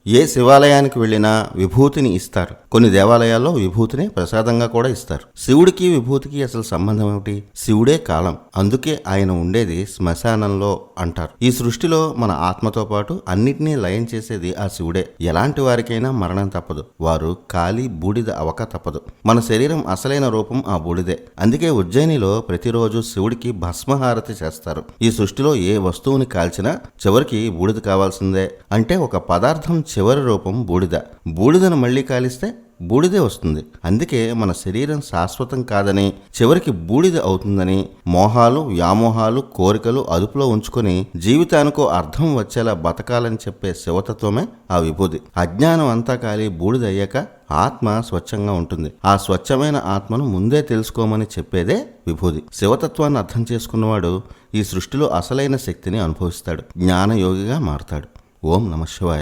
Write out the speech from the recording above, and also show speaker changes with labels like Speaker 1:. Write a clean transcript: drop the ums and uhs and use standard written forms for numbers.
Speaker 1: ఏ శివాలయానికి వెళ్ళినా విభూతిని ఇస్తారు. కొన్ని దేవాలయాల్లో విభూతిని ప్రసాదంగా కూడా ఇస్తారు. శివుడికి విభూతికి అసలు సంబంధం ఏమిటి? శివుడే కాలం, అందుకే ఆయన ఉండేది శ్మశానంలో అంటారు. ఈ సృష్టిలో మన ఆత్మతో పాటు అన్నిటినీ లయం చేసేది ఆ శివుడే. ఎలాంటి వారికైనా మరణం తప్పదు, వారు కాలి బూడిద అవక తప్పదు. మన శరీరం అసలైన రూపం ఆ బూడిదే. అందుకే ఉజ్జయినిలో ప్రతిరోజు శివుడికి భస్మహారతి చేస్తారు. ఈ సృష్టిలో ఏ వస్తువుని కాల్చినా చివరికి బూడిద కావాల్సిందే. అంటే ఒక పదార్థం చివరి రూపం బూడిద. బూడిదను మళ్ళీ కాలిస్తే బూడిదే వస్తుంది. అందుకే మన శరీరం శాశ్వతం కాదని, చివరికి బూడిద అవుతుందని, మోహాలు, వ్యామోహాలు, కోరికలు అదుపులో ఉంచుకొని జీవితానికో అర్థం వచ్చేలా బతకాలని చెప్పే శివతత్వమే ఆ విభూతి. అజ్ఞానం అంతా కాలి బూడిద అయ్యాక ఆత్మ స్వచ్ఛంగా ఉంటుంది. ఆ స్వచ్ఛమైన ఆత్మను ముందే తెలుసుకోమని చెప్పేదే విభూతి. శివతత్వాన్ని అర్థం చేసుకున్నవాడు ఈ సృష్టిలో అసలైన శక్తిని అనుభవిస్తాడు, జ్ఞానయోగిగా మారతాడు. ఓం నమః శివాయ.